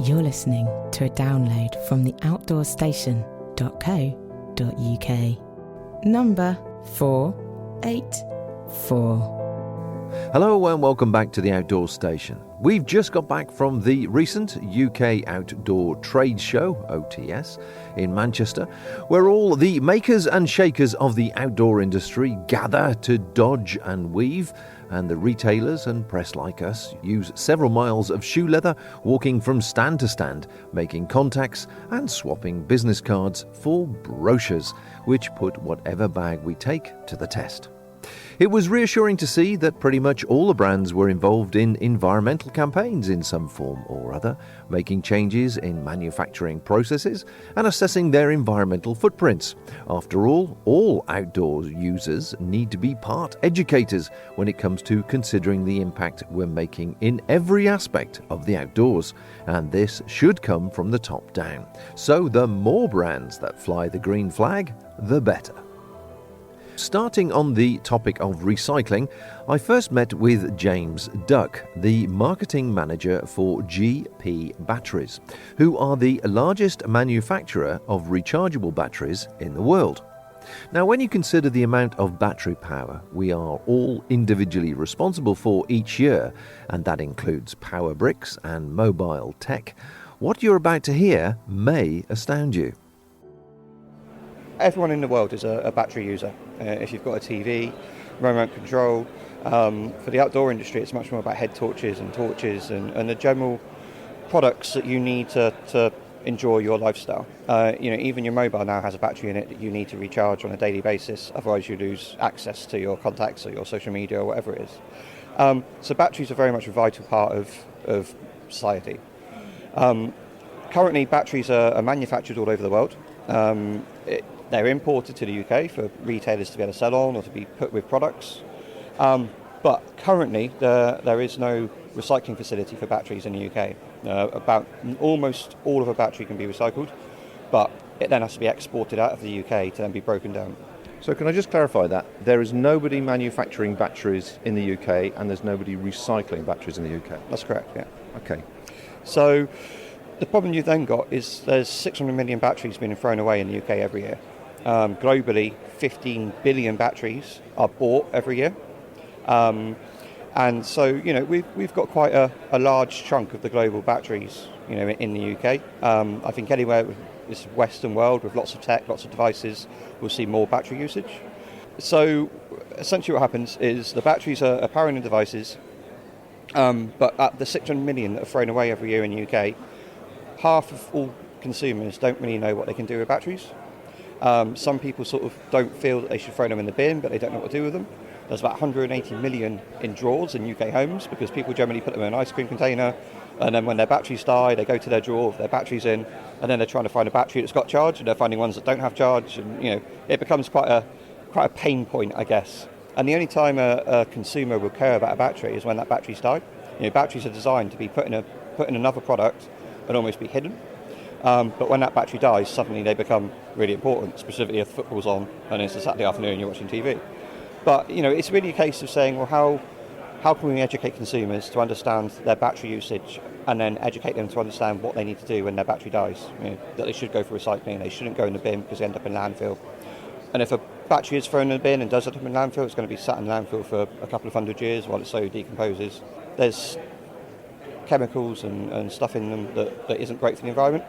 You're listening to a download from the outdoorstation.co.uk. Number 484. Hello and welcome back to the Outdoor Station. We've just got back from the recent UK Outdoor Trade Show, OTS, in Manchester, where all the makers and shakers of the outdoor industry gather to dodge and weave, and the retailers and press like us use several miles of shoe leather, walking from stand to stand, making contacts and swapping business cards for brochures, which put whatever bag we take to the test. It was reassuring to see that pretty much all the brands were involved in environmental campaigns in some form or other, making changes in manufacturing processes and assessing their environmental footprints. After all outdoor users need to be part educators when it comes to considering the impact we're making in every aspect of the outdoors, and this should come from the top down. So the more brands that fly the green flag, the better. Starting on the topic of recycling, I first met with James Duck, the marketing manager for GP Batteries, who are the largest manufacturer of rechargeable batteries in the world. Now, when you consider the amount of battery power we are all individually responsible for each year, and that includes power bricks and mobile tech, what you're about to hear may astound you. Everyone in the world is a battery user. If you've got a TV, remote control, for the outdoor industry it's much more about head torches and the general products that you need to enjoy your lifestyle. Even your mobile now has a battery in it that you need to recharge on a daily basis, otherwise you lose access to your contacts or your social media or whatever it is. So batteries are very much a vital part of society. Currently batteries are manufactured all over the world. They're imported to the UK for retailers to be able to sell on or to be put with products. But currently there is no recycling facility for batteries in the UK. About almost all of a battery can be recycled, but it then has to be exported out of the UK to then be broken down. So can I just clarify that? There is nobody manufacturing batteries in the UK and there's nobody recycling batteries in the UK? That's correct, yeah. Okay. So the problem you've then got is there's 600 million batteries being thrown away in the UK every year. Globally, 15 billion batteries are bought every year. And so, we've got quite a large chunk of the global batteries, in the UK. I think anywhere in this Western world with lots of tech, lots of devices, we'll see more battery usage. So essentially what happens is the batteries are powering the devices, but at the 600 million that are thrown away every year in the UK, half of all consumers don't really know what they can do with batteries. Some people sort of don't feel that they should throw them in the bin, but they don't know what to do with them. There's about 180 million in drawers in UK homes because people generally put them in an ice cream container, and then when their batteries die, they go to their drawer with their batteries in, and then they're trying to find a battery that's got charge, and they're finding ones that don't have charge, and it becomes quite a pain point, I guess. And the only time a consumer will care about a battery is when that battery's died. Batteries are designed to be put in another product and almost be hidden. But when that battery dies, suddenly they become really important, specifically if football's on and it's a Saturday afternoon and you're watching TV. But, it's really a case of saying, well, how can we educate consumers to understand their battery usage and then educate them to understand what they need to do when their battery dies? That they should go for recycling, they shouldn't go in the bin because they end up in landfill. And if a battery is thrown in the bin and does end up in landfill, it's going to be sat in landfill for a couple of hundred years while it slowly decomposes. There's chemicals and stuff in them that isn't great for the environment.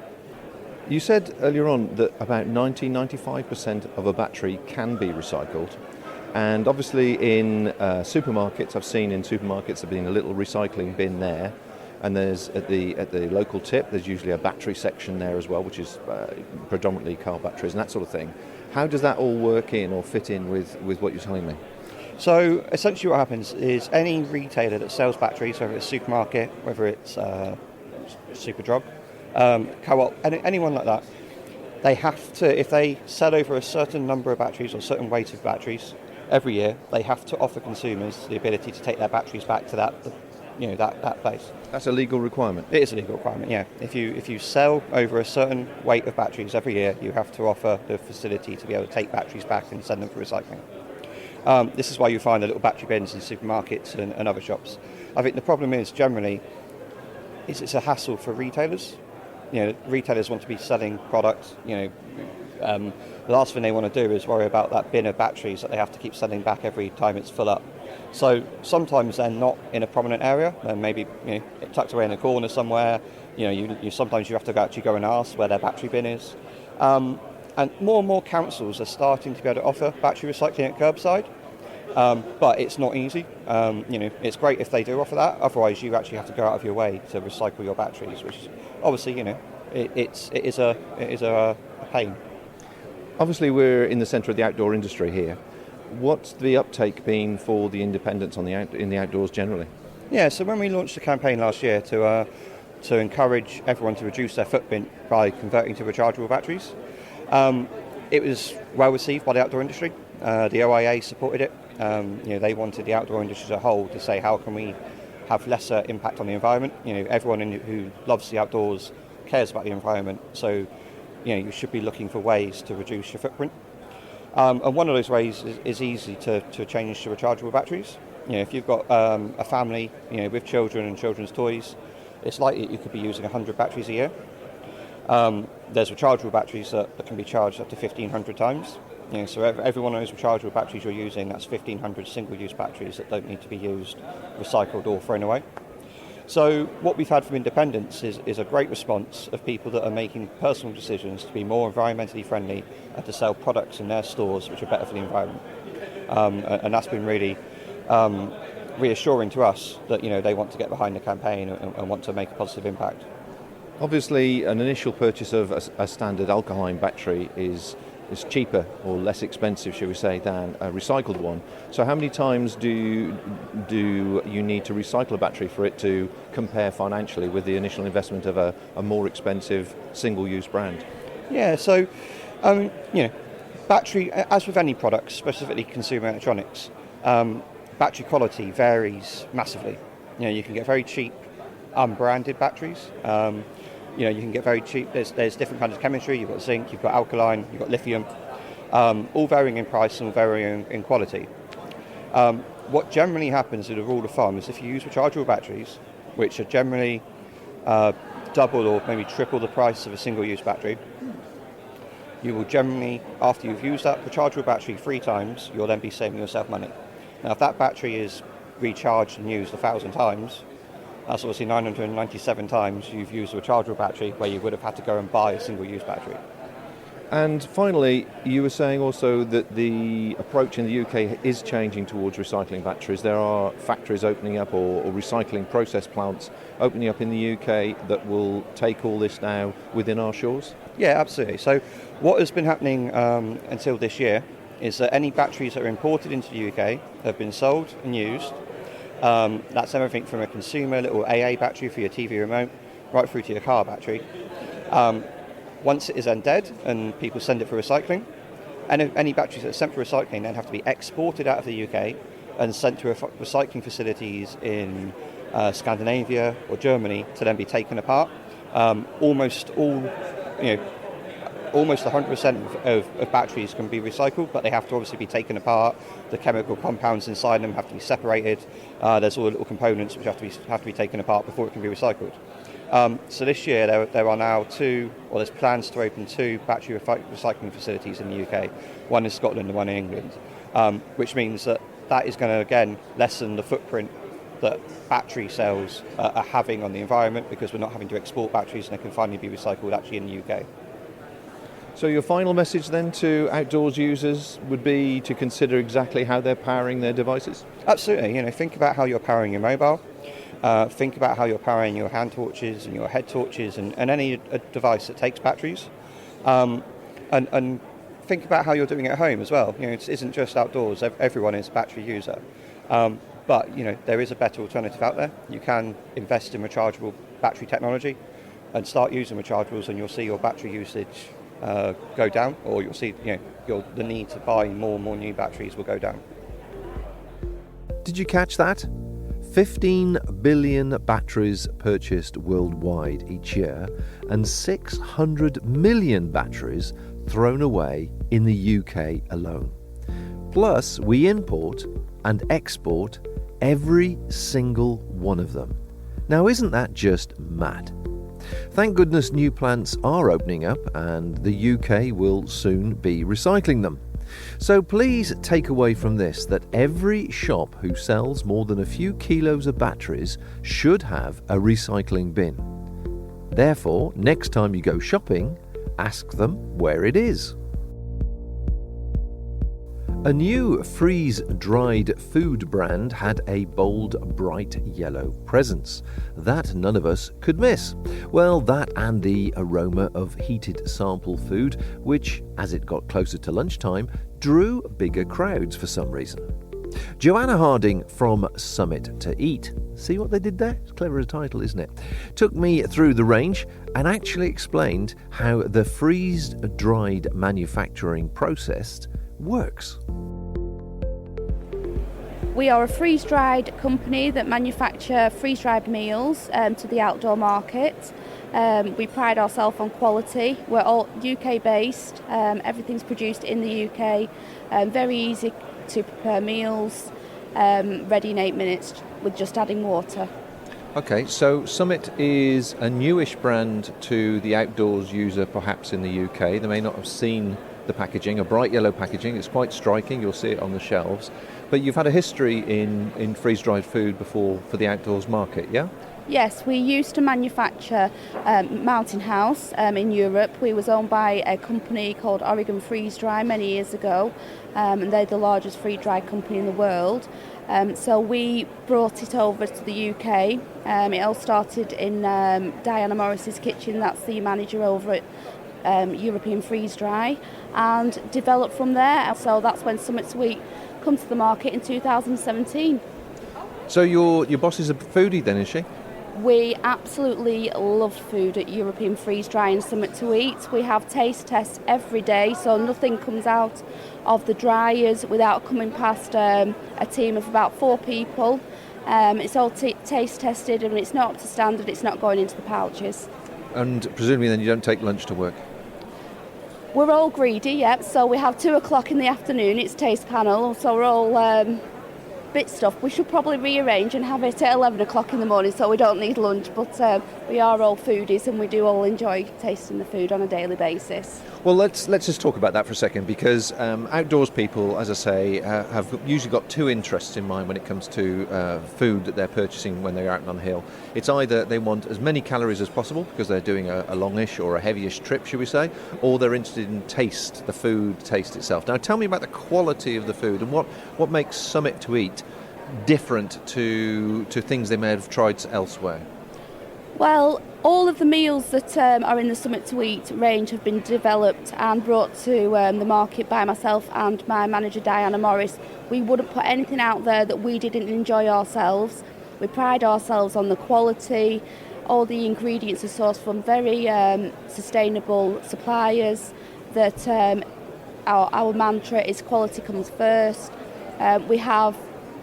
You said earlier on that about 95% of a battery can be recycled. And obviously in supermarkets, I've seen in supermarkets there being a little recycling bin there. And there's at the local tip, there's usually a battery section there as well, which is predominantly car batteries and that sort of thing. How does that all work in or fit in with what you're telling me? So essentially what happens is any retailer that sells batteries, whether it's a supermarket, whether it's Superdrug, co-op, anyone like that, they have to, if they sell over a certain number of batteries or a certain weight of batteries every year, they have to offer consumers the ability to take their batteries back to that place. That's a legal requirement? It is a legal requirement, yeah. If you sell over a certain weight of batteries every year, you have to offer the facility to be able to take batteries back and send them for recycling. This is why you find the little battery bins in supermarkets and other shops. I think the problem is generally is it's a hassle for retailers. Retailers want to be selling products. The last thing they want to do is worry about that bin of batteries that they have to keep sending back every time it's full up. So sometimes they're not in a prominent area, and maybe tucked away in a corner somewhere. Sometimes you have to actually go and ask where their battery bin is. And more councils are starting to be able to offer battery recycling at curbside, but it's not easy. It's great if they do offer that. Otherwise, you actually have to go out of your way to recycle your batteries, which is obviously, it is a pain. Obviously, we're in the centre of the outdoor industry here. What's the uptake been for the independents in the outdoors generally? Yeah, so when we launched a campaign last year to encourage everyone to reduce their footprint by converting to rechargeable batteries, it was well received by the outdoor industry. The OIA supported it. They wanted the outdoor industry as a whole to say, how can we have lesser impact on the environment? Everyone who loves the outdoors cares about the environment, so you should be looking for ways to reduce your footprint. And one of those ways is easy to change to rechargeable batteries. If you've got a family with children and children's toys, it's likely that you could be using 100 batteries a year. There's rechargeable batteries that can be charged up to 1,500 times. So every one of those rechargeable batteries you're using, that's 1,500 single-use batteries that don't need to be used, recycled or thrown away. So what we've had from independents is a great response of people that are making personal decisions to be more environmentally friendly and to sell products in their stores which are better for the environment. And that's been really reassuring to us that they want to get behind the campaign and want to make a positive impact. Obviously, an initial purchase of a standard alkaline battery is cheaper or less expensive, shall we say, than a recycled one. So how many times do you need to recycle a battery for it to compare financially with the initial investment of a more expensive single-use brand? Yeah, so battery, as with any products, specifically consumer electronics, battery quality varies massively. You can get very cheap unbranded batteries. You can get very cheap. There's different kinds of chemistry. You've got zinc, you've got alkaline, you've got lithium, all varying in price and varying in quality. What generally happens in a rule of thumb is if you use rechargeable batteries, which are generally double or maybe triple the price of a single-use battery, you will generally, after you've used that rechargeable battery 3 times, you'll then be saving yourself money. Now, if that battery is recharged and used 1,000 times, that's obviously 997 times you've used a rechargeable battery where you would have had to go and buy a single-use battery. And finally, you were saying also that the approach in the UK is changing towards recycling batteries. There are factories opening up or recycling process plants opening up in the UK that will take all this now within our shores? Yeah, absolutely. So what has been happening until this year is that any batteries that are imported into the UK have been sold and used. That's everything from a consumer little AA battery for your TV remote right through to your car battery. Once it is then dead and people send it for recycling, and any batteries that are sent for recycling then have to be exported out of the UK and sent to recycling facilities in Scandinavia or Germany to then be taken apart. Almost 100% of batteries can be recycled, but they have to obviously be taken apart. The chemical compounds inside them have to be separated. There's all the little components which have to be taken apart before it can be recycled. So this year there are now there's plans to open 2 battery recycling facilities in the UK, one in Scotland and one in England, which means that is going to again lessen the footprint that battery cells are having on the environment, because we're not having to export batteries and they can finally be recycled actually in the UK. So your final message then to outdoors users would be to consider exactly how they're powering their devices? Absolutely. Think about how you're powering your mobile. Think about how you're powering your hand torches and your head torches and any device that takes batteries. And think about how you're doing it at home as well. It isn't just outdoors. Everyone is a battery user. But there is a better alternative out there. You can invest in rechargeable battery technology and start using rechargeables, and you'll see your battery usage go down, or you'll see the need to buy more and more new batteries will go down. Did you catch that? 15 billion batteries purchased worldwide each year, and 600 million batteries thrown away in the UK alone. Plus, we import and export every single one of them. Now, isn't that just mad? Thank goodness new plants are opening up and the UK will soon be recycling them. So please take away from this that every shop who sells more than a few kilos of batteries should have a recycling bin. Therefore, next time you go shopping, ask them where it is. A new freeze-dried food brand had a bold, bright yellow presence that none of us could miss. Well, that and the aroma of heated sample food, which, as it got closer to lunchtime, drew bigger crowds for some reason. Joanna Harding from Summit to Eat, see what they did there? It's clever a title, isn't it? Took me through the range and actually explained how the freeze-dried manufacturing process works. We are a freeze-dried company that manufacture freeze-dried meals to the outdoor market. We pride ourselves on quality. We're all UK-based. Everything's produced in the UK. Very easy to prepare meals, ready in 8 minutes with just adding water. Okay, so Summit is a newish brand to the outdoors user perhaps in the UK. They may not have seen the packaging, a bright yellow packaging. It's quite striking, you'll see it on the shelves. But you've had a history in freeze-dried food before for the outdoors market, yeah? Yes, we used to manufacture Mountain House in Europe. We was owned by a company called Oregon Freeze Dry many years ago, and they're the largest freeze-dried company in the world. So we brought it over to the UK. It all started in Diana Morris's kitchen, that's the manager over at European Freeze Dry, and developed from there. So that's when Summit Sweet come to the market in 2017. So your boss is a foodie then, is she? We absolutely love food at European Freeze Dry and Summit to Eat. We have taste tests every day, so nothing comes out of the dryers without coming past a team of about 4 people. It's all taste tested, and it's not up to standard, it's not going into the pouches. And presumably then you don't take lunch to work? We're all greedy, yep, so we have 2 o'clock in the afternoon, it's taste panel, so we're all bit stuff. We should probably rearrange and have it at 11 o'clock in the morning so we don't need lunch, but we are all foodies and we do all enjoy tasting the food on a daily basis. Well, let's just talk about that for a second, because outdoors people, as I say, have usually got 2 interests in mind when it comes to food that they're purchasing when they're out on the hill. It's either they want as many calories as possible because they're doing a longish or a heavyish trip, should we say, or they're interested in the food taste itself. Now, tell me about the quality of the food and what makes Summit to Eat different to things they may have tried elsewhere. Well, all of the meals that are in the Summit to Eat range have been developed and brought to the market by myself and my manager Diana Morris. We wouldn't put anything out there that we didn't enjoy ourselves. We pride ourselves on the quality. All the ingredients are sourced from very sustainable suppliers. That our mantra is quality comes first. We have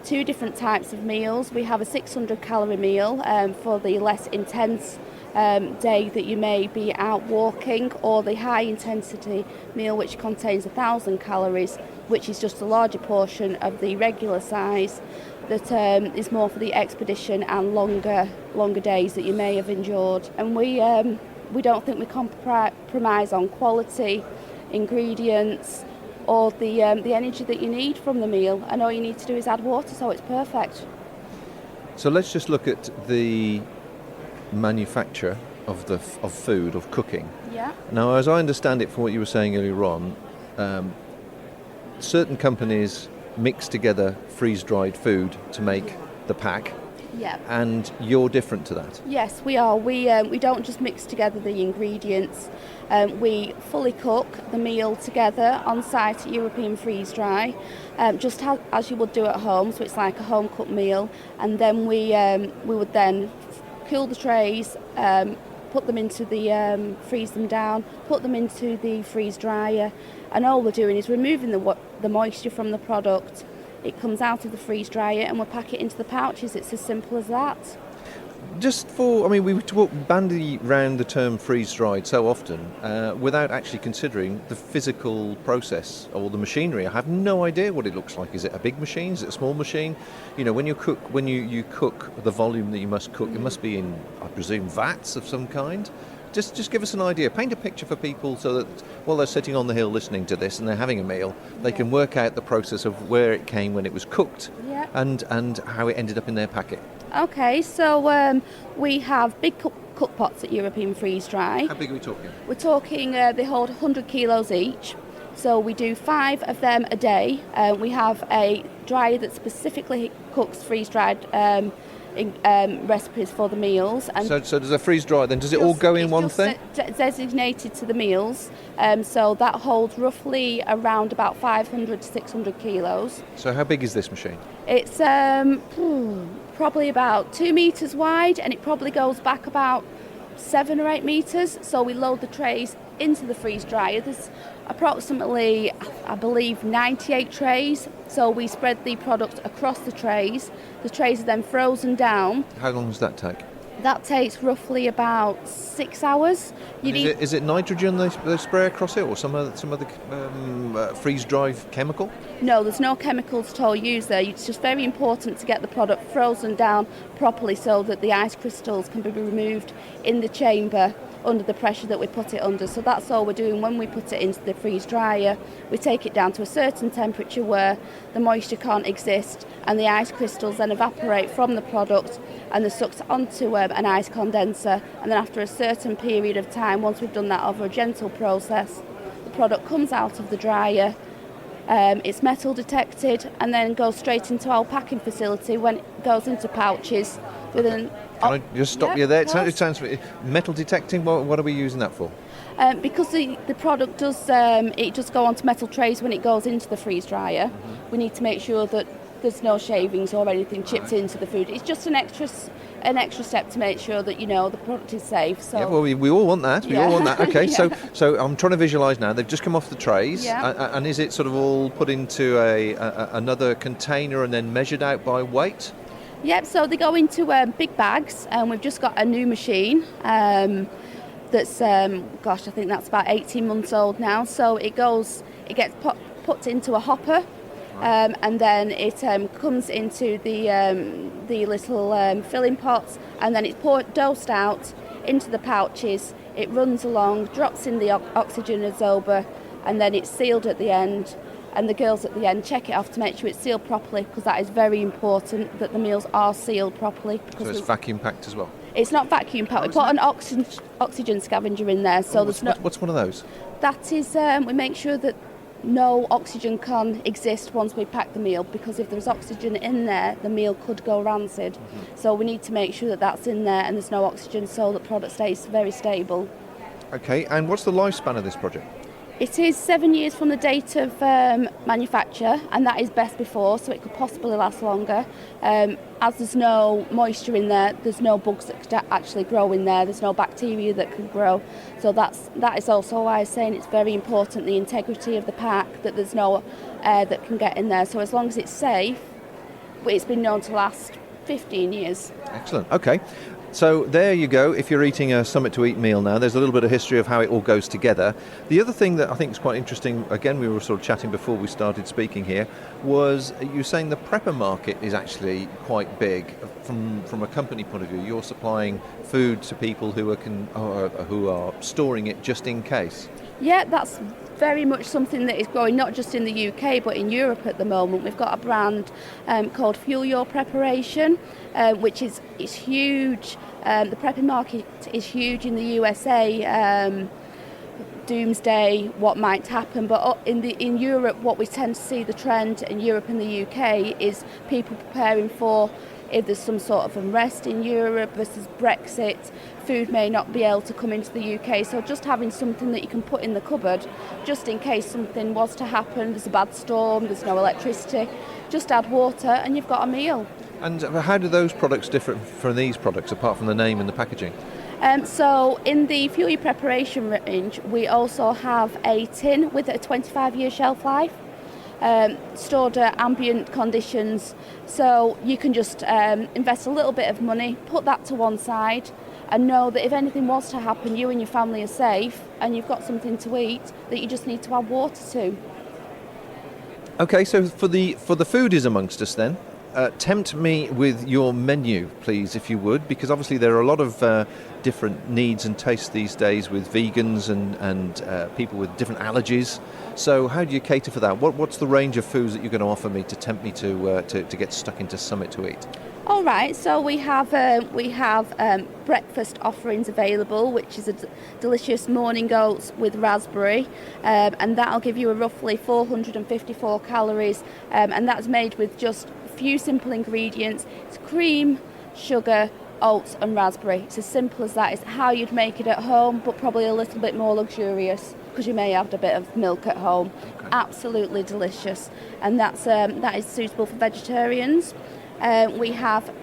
2 different types of meals. We have a 600 calorie meal for the less intense day that you may be out walking, or the high intensity meal which contains 1,000 calories, which is just a larger portion of the regular size that is more for the expedition and longer days that you may have endured. And we don't think we compromise on quality, ingredients, or the energy that you need from the meal, and all you need to do is add water, so it's perfect. So let's just look at the manufacture of food, of cooking. Yeah. Now, as I understand it from what you were saying earlier on, certain companies mix together freeze-dried food to make the pack. Yeah. And you're different to that. Yes, we are. We don't just mix together the ingredients. We fully cook the meal together on site at European Freeze Dry, just as you would do at home. So it's like a home cooked meal, and then we would then cool the trays, put them into the freeze them down, put them into the freeze dryer, and all we're doing is removing the moisture from the product. It comes out of the freeze dryer and we'll pack it into the pouches. It's as simple as that. we talk bandy round the term freeze-dried so often without actually considering the physical process or the machinery. I have no idea what it looks like. Is it a big machine? Is it a small machine? You know, when you cook the volume that you must cook, it must be in, I presume, vats of some kind. Just give us an idea. Paint a picture for people so that while they're sitting on the hill listening to this and they're having a meal, they can work out the process of where it came when it was cooked and how it ended up in their packet. Okay, so we have big cook pots at European Freeze Dry. How big are we talking? We're talking, they hold 100 kilos each. So we do 5 of them a day. We have a dryer that specifically cooks freeze-dried recipes for the meals. And so does a freeze dry then? Does it all go in one thing? Designated to the meals. So that holds roughly around about 500 to 600 kilos. So how big is this machine? It's probably about 2 metres wide, and it probably goes back about 7 or 8 metres. So we load the trays into the freeze dryer. There's approximately, I believe, 98 trays. So we spread the product across the trays. The trays are then frozen down. How long does that take? That takes roughly about 6 hours. Is it nitrogen they spray across it, or some other freeze dry chemical? No, there's no chemicals at all used there. It's just very important to get the product frozen down properly so that the ice crystals can be removed in the chamber under the pressure that we put it under. So that's all we're doing when we put it into the freeze dryer. We take it down to a certain temperature where the moisture can't exist, and the ice crystals then evaporate from the product and they're sucked onto an ice condenser. And then after a certain period of time, once we've done that over a gentle process, the product comes out of the dryer. It's metal detected and then goes straight into our packing facility when it goes into pouches. Can I just stop you there? It sounds metal detecting. What are we using that for? Because the product does go onto metal trays when it goes into the freeze dryer. Mm-hmm. We need to make sure that there's no shavings or anything chipped into the food. It's just an extra step to make sure that the product is safe. So yeah, well, we all want that. We all want that. Okay, yeah. so I'm trying to visualise now. They've just come off the trays, and is it sort of all put into another container and then measured out by weight? Yep. So they go into big bags, and we've just got a new machine. That's I think that's about 18 months old now. So it gets put into a hopper. And then it comes into the little filling pots, and then it's dosed out into the pouches. It runs along, drops in the oxygen absorber, and then it's sealed at the end. And the girls at the end check it off to make sure it's sealed properly, because that is very important that the meals are sealed properly. So it's vacuum packed as well? It's not vacuum packed. We put an oxygen scavenger in there. So what's one of those? That is, we make sure that no oxygen can exist once we pack the meal, because if there's oxygen in there, the meal could go rancid. Mm-hmm. So we need to make sure that that's in there and there's no oxygen, so the product stays very stable. Okay, and what's the lifespan of this project? It is 7 years from the date of manufacture, and that is best before, so it could possibly last longer. As there's no moisture in there, there's no bugs that could actually grow in there, there's no bacteria that could grow. So that is also why I was saying it's very important, the integrity of the pack, that there's no air that can get in there. So as long as it's safe, it's been known to last 15 years. Excellent, okay. So there you go. If you're eating a Summit to Eat meal now, there's a little bit of history of how it all goes together. The other thing that I think is quite interesting, again, we were sort of chatting before we started speaking here, was you saying the prepper market is actually quite big from a company point of view. You're supplying food to people who are storing it just in case. Yeah, that's very much something that is growing not just in the UK but in Europe at the moment. We've got a brand called Fuel Your Preparation, which is huge. The prepping market is huge in the USA. Doomsday, what might happen, but in Europe, what we tend to see the trend in Europe and the UK is people preparing for if there's some sort of unrest in Europe versus Brexit. Food may not be able to come into the UK, so just having something that you can put in the cupboard just in case something was to happen, there's a bad storm, there's no electricity, just add water and you've got a meal. And how do those products differ from these products apart from the name and the packaging? So in the Fuel Your Preparation range, we also have a tin with a 25-year shelf life. stored at ambient conditions. So you can just invest a little bit of money, put that to one side, and know that if anything was to happen, you and your family are safe and you've got something to eat that you just need to add water to. Okay, so for the foodies amongst us then, tempt me with your menu, please, if you would, because obviously there are a lot of different needs and tastes these days with vegans and people with different allergies. So how do you cater for that? What's the range of foods that you're going to offer me to tempt me to get stuck into Summit to eat? All right, so we have breakfast offerings available, which is a delicious morning oats with raspberry, and that'll give you a roughly 454 calories, and that's made with just a few simple ingredients. It's cream, sugar, oats and raspberry. It's as simple as that. It's how you'd make it at home, but probably a little bit more luxurious because you may have a bit of milk at home. Okay. Absolutely delicious, and that is suitable for vegetarians. We have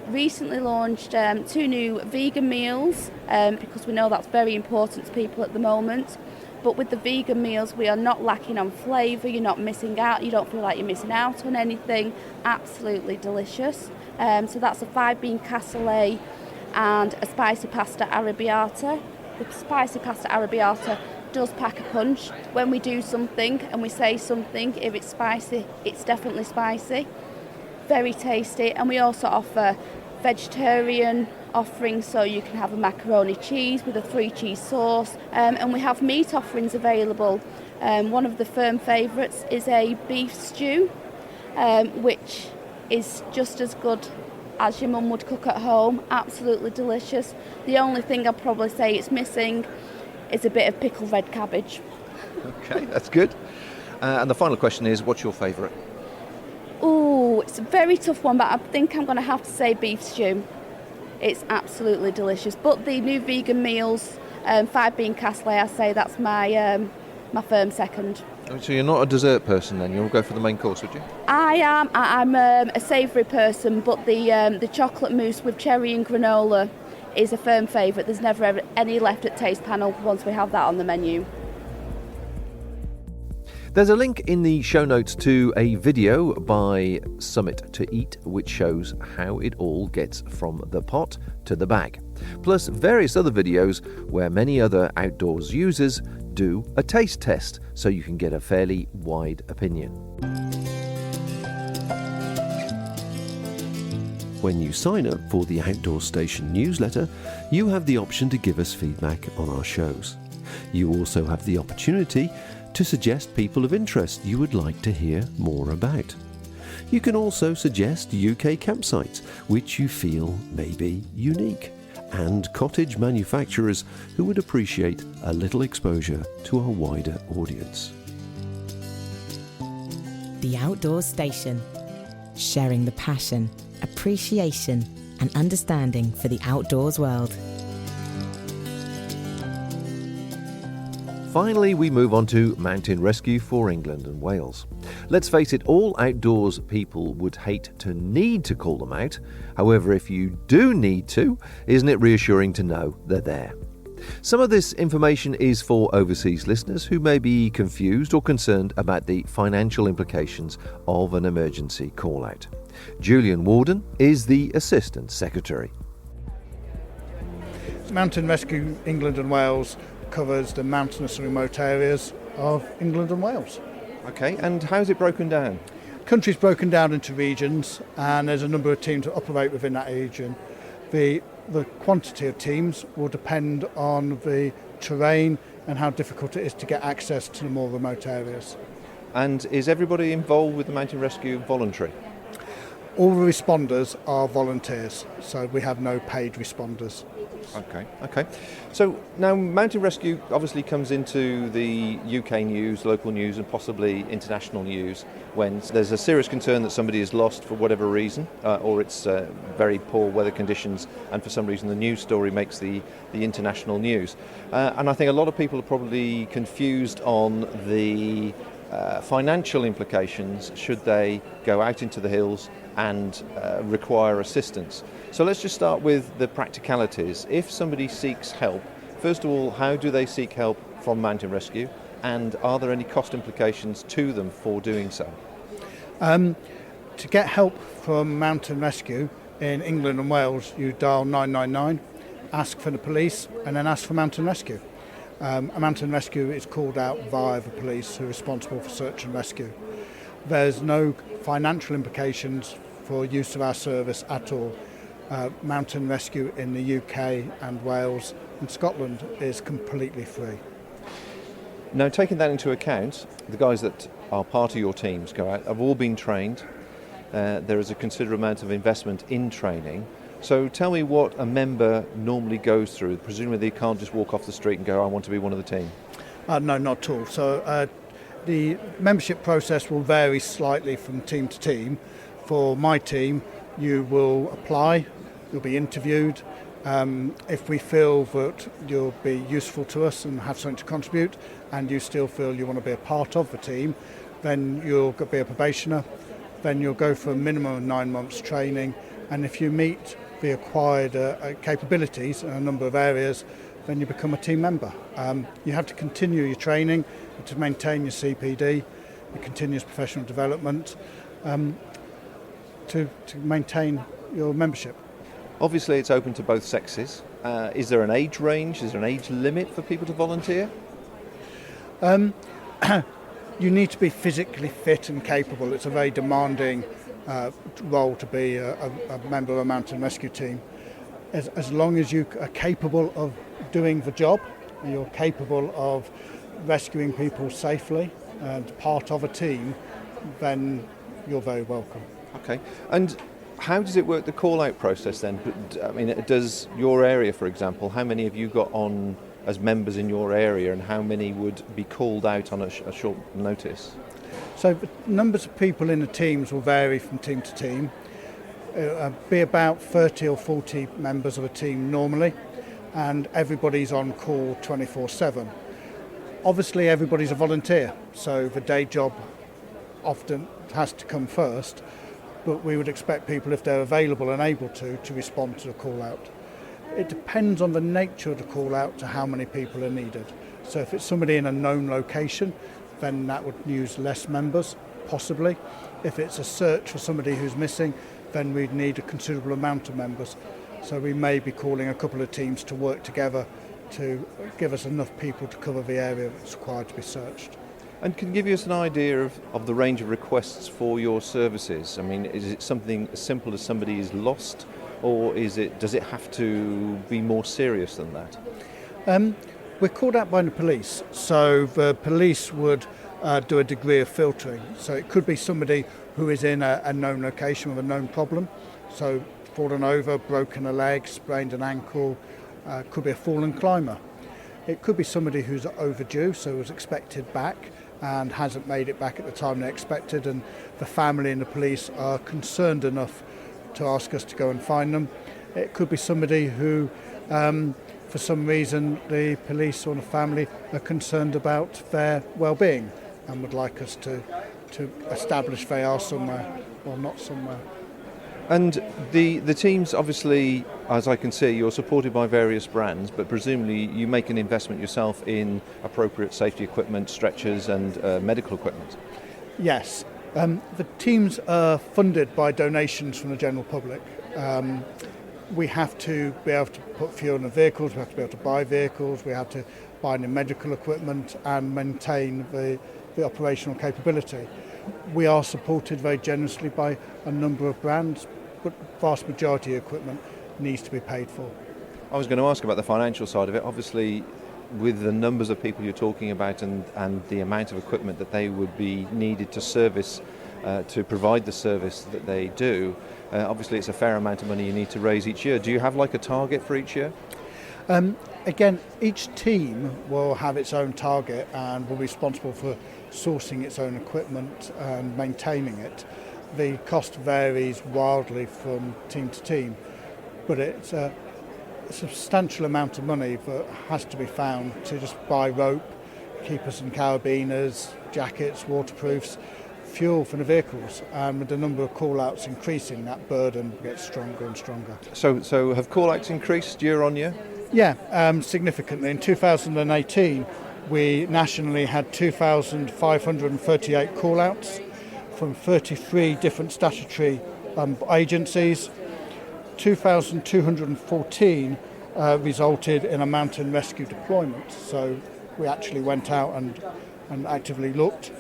recently launched 2 new vegan meals because we know that's very important to people at the moment. But with the vegan meals, we are not lacking on flavour, you're not missing out, you don't feel like you're missing out on anything. Absolutely delicious. So that's a 5-bean cassoulet and a spicy pasta arrabbiata. The spicy pasta arrabbiata does pack a punch. When we do something and we say something, if it's spicy, it's definitely spicy. Very tasty, and we also offer vegetarian offerings, so you can have a macaroni cheese with a 3-cheese sauce, and we have meat offerings available. One of the firm favourites is a beef stew, which is just as good as your mum would cook at home. Absolutely delicious. The only thing I'd probably say it's missing is a bit of pickled red cabbage. Okay, that's good. And the final question is, what's your favourite? Ooh, it's a very tough one, but I think I'm going to have to say beef stew. It's absolutely delicious. But the new vegan meals, 5-bean cassoulet, I say that's my firm second. So you're not a dessert person then? You'll go for the main course, would you? I am. I'm a savoury person, but the chocolate mousse with cherry and granola is a firm favourite. There's never ever any left at Taste Panel once we have that on the menu. There's a link in the show notes to a video by Summit to Eat, which shows how it all gets from the pot to the bag, plus various other videos where many other outdoors users do a taste test, so you can get a fairly wide opinion. When you sign up for the Outdoor Station newsletter, you have the option to give us feedback on our shows. You also have the opportunity to suggest people of interest you would like to hear more about. You can also suggest UK campsites which you feel may be unique, and cottage manufacturers who would appreciate a little exposure to a wider audience. The Outdoor Station. Sharing the passion, appreciation and understanding for the outdoors world. Finally, we move on to mountain rescue for England and Wales. Let's face it, all outdoors people would hate to need to call them out. However, if you do need to, isn't it reassuring to know they're there? Some of this information is for overseas listeners who may be confused or concerned about the financial implications of an emergency call-out. Julian Warden is the Assistant Secretary. Mountain Rescue England and Wales covers the mountainous and remote areas of England and Wales. Okay, and how's it broken down? Country's broken down into regions, and there's a number of teams that operate within that region. The quantity of teams will depend on the terrain and how difficult it is to get access to the more remote areas. And is everybody involved with the mountain rescue voluntary? All the responders are volunteers, so we have no paid responders. Okay. So now mountain rescue obviously comes into the UK news, local news and possibly international news when there's a serious concern that somebody is lost for whatever reason, or it's very poor weather conditions, and for some reason the news story makes the international news. And I think a lot of people are probably confused on the financial implications should they go out into the hills and require assistance. So let's just start with the practicalities. If somebody seeks help, first of all, how do they seek help from mountain rescue? and are there any cost implications to them for doing so? To get help from Mountain Rescue in England and Wales, you dial 999, ask for the police, and then ask for Mountain Rescue. A Mountain Rescue is called out via the police, who are responsible for search and rescue. There's no financial implications for use of our service at all. Mountain Rescue in the UK and Wales and Scotland is completely free. Now, taking that into account, the guys that are part of your teams go out have all been trained. There is a considerable amount of investment in training. So tell me what a member normally goes through. Presumably they can't just walk off the street and go, I want to be one of the team. No, not at all. So the membership process will vary slightly from team to team. For my team, you will apply, you'll be interviewed. If we feel that you'll be useful to us and have something to contribute, and you still feel you want to be a part of the team, then you'll be a probationer. Then you'll go for a minimum of 9 months training, and if you meet the acquired capabilities in a number of areas, then you become a team member. You have to continue your training to maintain your CPD, your continuous professional development, to maintain your membership. Obviously it's open to both sexes. Is there an age range? Is there an age limit for people to volunteer? You need to be physically fit and capable. It's a very demanding role to be a member of a mountain rescue team. As long as you are capable of doing the job, you're capable of rescuing people safely and part of a team, then you're very welcome. Okay. And how does it work, the call-out process then? I mean, does your area, for example, how many have you got on as members in your area, and how many would be called out on a short notice? So the numbers of people in the teams will vary from team to team. Be about 30 or 40 members of a team normally, and everybody's on call 24/7. Obviously everybody's a volunteer, so the day job often has to come first, but we would expect people, if they're available and able to respond to the call out. It depends on the nature of the call out to how many people are needed. So if it's somebody in a known location, then that would use less members, possibly. If it's a search for somebody who's missing, then we'd need a considerable amount of members. So we may be calling a couple of teams to work together to give us enough people to cover the area that's required to be searched. And can you give us an idea of the range of requests for your services? I mean, is it something as simple as somebody is lost, or does it have to be more serious than that? We're called out by the police, so the police would do a degree of filtering. So it could be somebody who is in a known location with a known problem, so fallen over, broken a leg, sprained an ankle, could be a fallen climber. It could be somebody who's overdue, so was expected back and hasn't made it back at the time they expected, and the family and the police are concerned enough to ask us to go and find them. It could be somebody who, for some reason, the police or the family are concerned about their well-being and would like us to establish they are somewhere or not somewhere. And the teams, obviously, as I can see, you're supported by various brands, but presumably you make an investment yourself in appropriate safety equipment, stretchers and medical equipment. Yes. The teams are funded by donations from the general public. We have to be able to put fuel in the vehicles, we have to be able to buy vehicles, we have to buy the medical equipment and maintain the operational capability. We are supported very generously by a number of brands, but the vast majority of equipment needs to be paid for. I was going to ask about the financial side of it. Obviously, with the numbers of people you're talking about and the amount of equipment that they would be needed to service, to provide the service that they do, obviously it's a fair amount of money you need to raise each year. Do you have like a target for each year? Again, each team will have its own target and will be responsible for sourcing its own equipment and maintaining it. The cost varies wildly from team to team, but it's a substantial amount of money that has to be found to just buy rope, keepers and carabiners, jackets, waterproofs, fuel for the vehicles, and with the number of call-outs increasing, that burden gets stronger and stronger. So have call-outs increased year on year? Yeah, significantly. In 2018, We nationally had 2,538 call-outs from 33 different statutory agencies. 2,214 resulted in a mountain rescue deployment. So we actually went out and actively looked,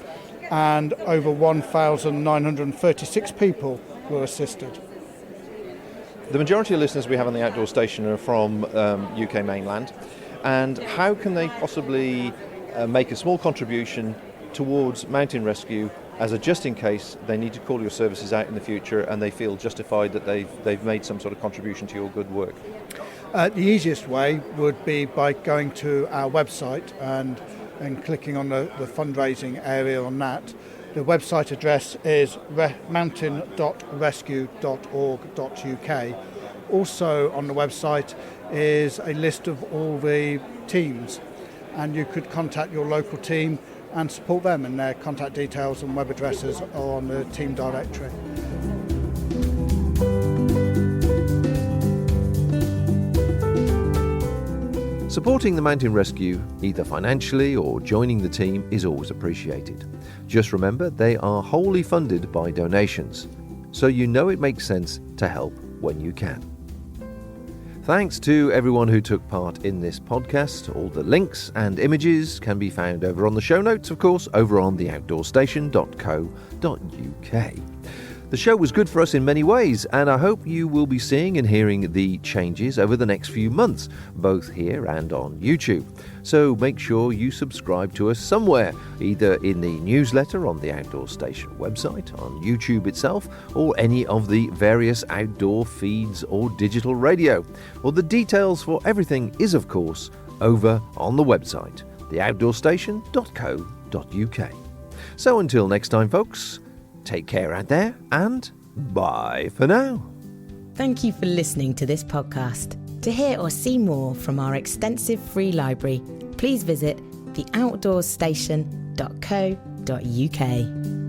and over 1,936 people were assisted. The majority of listeners we have on the Outdoor Station are from UK mainland, and how can they possibly make a small contribution towards mountain rescue as a just in case they need to call your services out in the future and they feel justified that they've made some sort of contribution to your good work? The easiest way would be by going to our website and clicking on the fundraising area on that. The website address is mountain.rescue.org.uk. Also on the website is a list of all the teams, and you could contact your local team and support them, and their contact details and web addresses are on the team directory. Supporting the mountain rescue, either financially or joining the team, is always appreciated. Just remember, they are wholly funded by donations, so you know it makes sense to help when you can. Thanks to everyone who took part in this podcast. All the links and images can be found over on the show notes, of course, over on theoutdoorstation.co.uk. The show was good for us in many ways, and I hope you will be seeing and hearing the changes over the next few months, both here and on YouTube. So make sure you subscribe to us somewhere, either in the newsletter on the Outdoor Station website, on YouTube itself, or any of the various outdoor feeds or digital radio. Well, the details for everything is, of course, over on the website, theoutdoorstation.co.uk. So until next time, folks, take care out there, and bye for now. Thank you for listening to this podcast. To hear or see more from our extensive free library, please visit theoutdoorstation.co.uk.